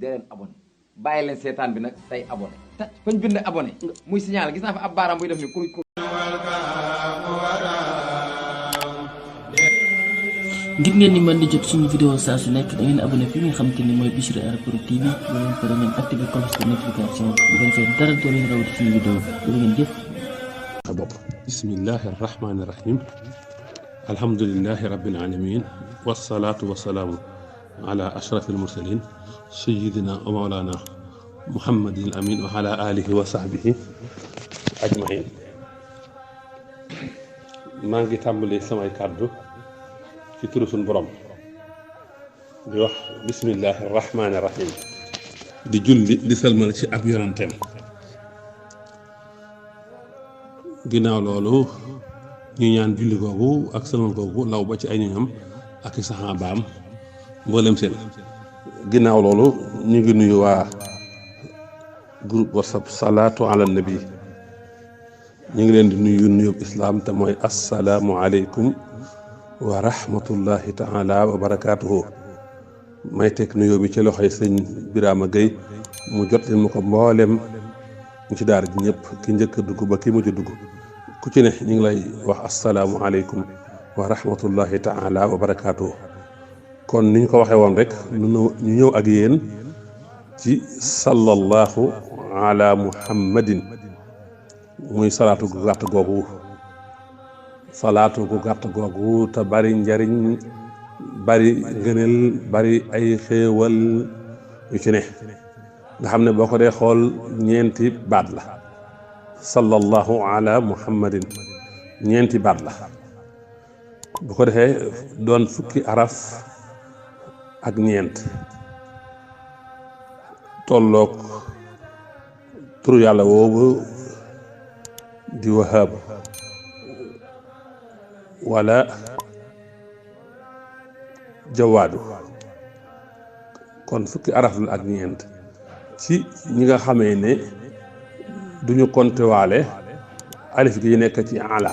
dee leen abonné bàyyi leen seetaan bi nag tey abonné fañ bind abonné muy signal gis naa fa ab baaraam buy def ni kur ngir ngeen ni mën di jot suñu vidéo saa su nekk da ngeen abonné fi nga xamante ni mooy Bichri Airport TV bu leen pare ngeen activé cloche de notification bu ngeen fee dara doo leen rawati suñu vidéo bu ngeen jëf bismillahi rahmani rahim alhamdulillahi rabbil alamin wassalaatu wassalaamu ala ashrafil mursalin sayyidina wa mawlana muhammadin al amin wa ala alihi wa sahbihi ajmain maa ngi tàmbali samay kàddu ci turu suñu borom di wax bismillahi rahmani rahim di julli di salmal ci ab yonanteem ginnaaw loolu ñu ñaan julli googu ak salmal googu law ba ci ay ñoñam ak i saxaabaam mboolem seen ginnaaw loolu ñu ngi nuyu waa groupe WhatsApp salaatu ala nabi ñu ngi leen di nuyu nuyub islaam te mooy assalaamu aleykum wa rahmatullahi taala wa barakaatuhu may teg nuyoo bi ci loxoy sëñ Birama Gueye mu jot leen ma ko mboolem ñu ci daara ji ñëpp ki njëkk a dugg ba ki mujj dugg ku ci ne ñu ngi lay wax assalaamu aleykum wa rahmatullahi taala wa barakaatuhu kon ni ñu ko waxee woon rek ñu ñëw ak yéen ci sallallahu ala muhammadin muy salaatu gu gàtt googu te bari njariñ bari ngëneel bari ay xéewal yu ci ne nga xam ne boo ko dee xool ñeenti baat la sallallahu ala muhammadin ñeenti baat la bu ko defee doon fukki araf ak ñeent tolloog turu yàlla woowu di wahab wala jawaadu kon fukki araf la ak ñeent ci ñi nga xamee ne duñu compter waale alif gi nekk ci ala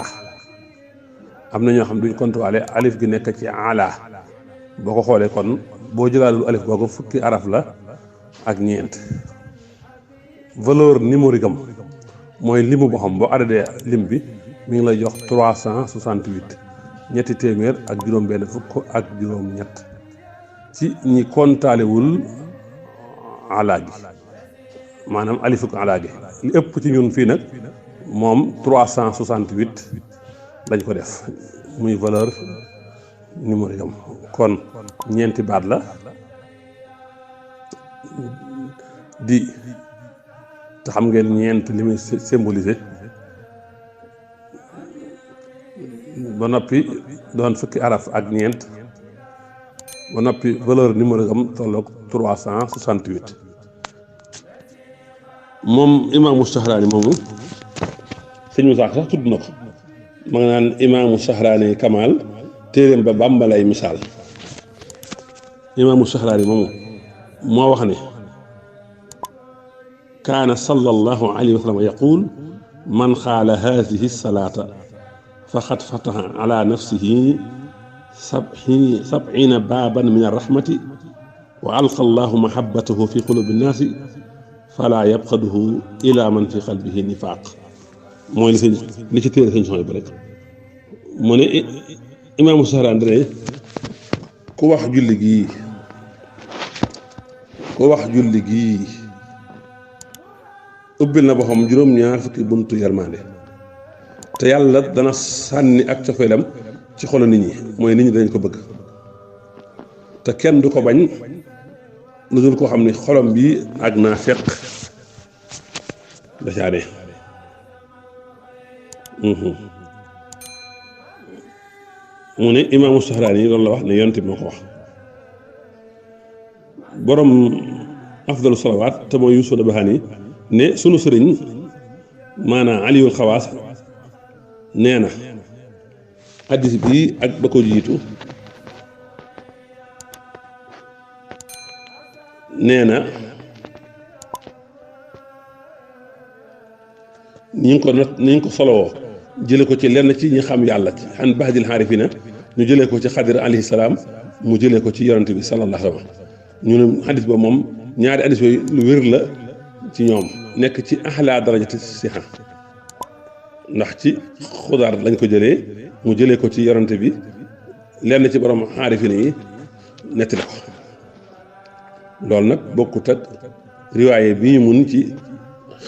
am na ñoo xam duñu compter waale alif gi nekk ci ala boo ko xoolee kon boo jëlaalul alif boobu fukki araf la ak ñeent valeur numérique am mooy limu boo xam boo adadee lim bi mi ngi lay jox 368 ñetti téeméer ak juróom benn fukk ak juróom ñett ci ñi kontaalewul ala gi maanaam alifuk ala gi li ëpp ci ñun fii nag moom 368 lañ ko def muy valeur numérique am kon ñeenti baat la di te xam ngeen ñeent li muy symbolisé ba noppi doon fukki araf ak ñeent ba noppi valeur numérique am tolloog 368 moom imaamu Sahraani moomu sëñ Musaa sax tudd na ko ma nga naan imaamu Sahraani Kamal téeréem ba bàmbalay misaal imaamu Sahraani moomu moo wax ne kaana sallallahu alayhi wa sallam yaqul man xaala haadihi salaata faqad fataha ala nafsihi sab'iina baaban min arrahmati wa alqa allahu mahabbatahu fi qulubi nnaasi falaa yabxaduhu ila man fi qalbihi nifaaq mooy li ci téere sëñ Soy ba rek mu ne imaamu Sahraani dane ku wax julli gii ubbil na boppam juróom-ñaar fukki buntu yërmande te yàlla dana sànni ak cofeelam ci xolu nit ñi mooy nit ñi dañ ko bëgg te kenn du ko bañ lu dul koo xam ne xolom bi ak naa fekk da caa ne mu ne imaamu Sahraani loolu la wax ne yonent bi moo ko wax borom afdalu salawaat te mooy Yuusuf Nabahani ne sunu sëriñ maanaam Aliyul Xawaas nee na hadiis bi ak ba ko jiitu nee na ñi ngi ko solowoo jële ko ci lenn ci ñi xam yàlla ci xan bahdil xaarifina ñu jëlee ko ci Xadir alayhi salaam mu jëlee ko ci yonante bi sallallahu alayhi wa sallam ñu ne xadis ba moom ñaari hadis yooyu lu wér la ci ñoom nekk ci axlaa darajati siha ndax ci Xudaar lañ ko jëlee mu jëlee ko ci yorante bi lenn ci borom xaarifine yi nettali ko loolu nag bokkut ak riwaaye bi ñu mun ci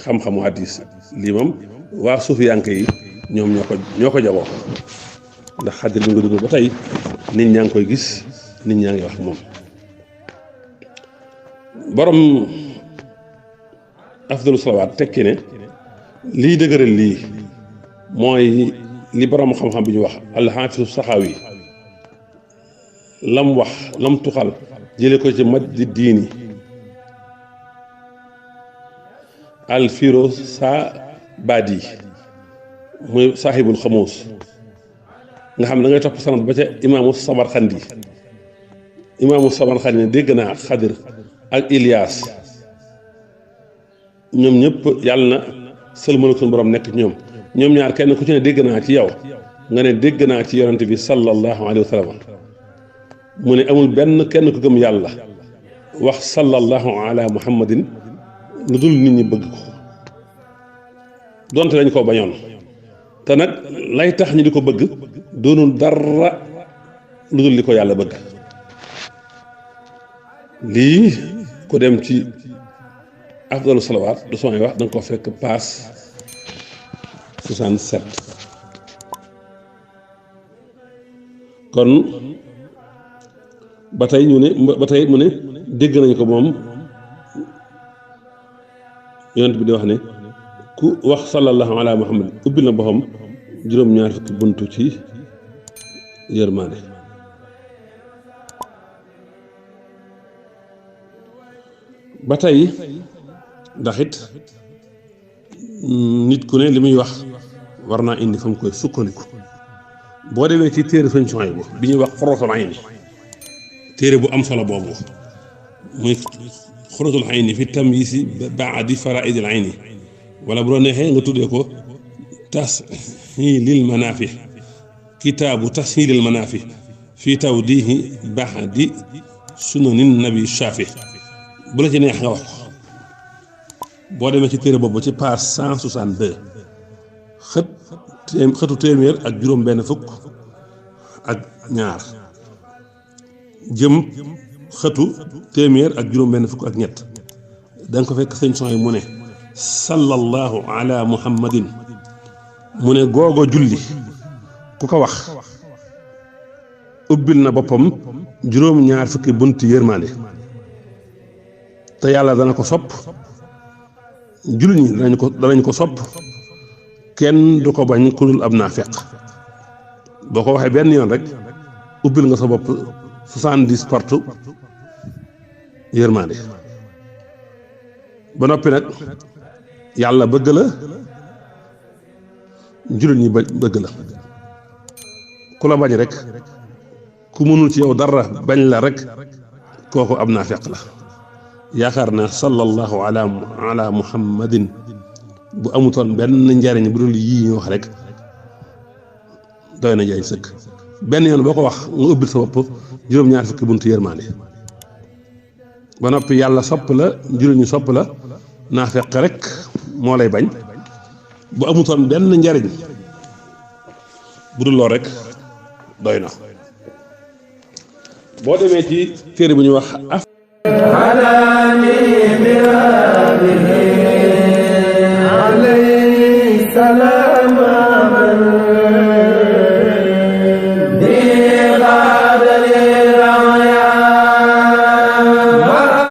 xam-xamu hadis lii moom waa suufiyanke yi ñoom ñoo ko jagoo ndax xadis bi nga dugg ba tey nit ñaa ngi koy gis nit ñaa ngi wax moom borom afdalu salawaat tekki ne lii dëgëral lii mooy li borom xam-xam bi ñu wax alxaafisu saxaawi lam wax lam tuxal jële ko ci majdi diini al-Firosabadi muy saaxibul xamuus nga xam ne da ngay topp sanad ba ca imaamu Samarxandi ne dégg naa Xadir ak Ilias ñoom ñëpp yàlla na sëlmal suñu borom nekk ci ñoom ñaar kenn ku ci ne dégg naa ci yow nga ne dégg naa ci yonante bi sallallahu alayhi wa sallam mu ne amul benn kenn ku gëm yàlla wax sallallahu ala muhammadin lu dul nit ñi bëgg ko donte dañ koo bañoon te nag lay tax ñu di ko bëgg doonul dara lu dul li ko yàlla bëgg lii ko dem ci afdalu salawaat du samay wax da nga ko fekk paas 67 kon ba tey mu ne dégg nañ ko moom yonent bi di wax ne ku wax sallallahu ala muhammad ubbil na boppam juróom-ñaar fukki buntu ci yërmaane ba tey ndax it nit ku ne li muy wax war naa indi fa mu koy sukkandiku boo demee ci téere Sëñ Suhaybu bi ñuy wax Xuratul Ayni téere bu am solo boobu muy Xuratul Ayni fi tamyiisi ba'di faraa'idil ayni wala bu doon neexee nga tuddee ko tashiilil manaafi kitaabu tashiilil manaafi fi tawdiihi ba'di sunanin nabi shaafi bu la ci neex nga wax ko boo demee ci téere boobu ci page 162 xëtu téeméer ak juróom benn fukk ak ñaar jëm xëtu téeméer ak juróom benn fukk ak ñett da nga ko fekk sëñ son yi mu ne sallallahu ala muhammadin mu ne googo julli ku ko wax ubbil na boppam juróom-ñaar fukki bunti yërmaande te yàlla dana ko sopp jullit ñi danañ ko sopp kenn du ko bañ ku dul ab naafeq boo ko waxee benn yoon rek ubbil nga sa bopp 70 porte yërmaande ba noppi nag yàlla bëgg la jullit ñi bëgg la ku la bañ rek ku mënul ci yow dara bañ la rek kooku ab naafeq la yaakaar naa sallallahu ala muhammadin bu amutoon benn njariñ bu dul yii ñu wax rek doy na jaay sëkk benn yoon boo ko wax nga ubbil sa bopp juróom-ñaar fukki buntu yërmaande ba noppi yàlla sopp la jullit ñu sopp la naafeq rek moo lay bañ bu amutoon benn njariñ bu dul lool rek doy na boo demee ci téere bu ñuy wax عليه السلام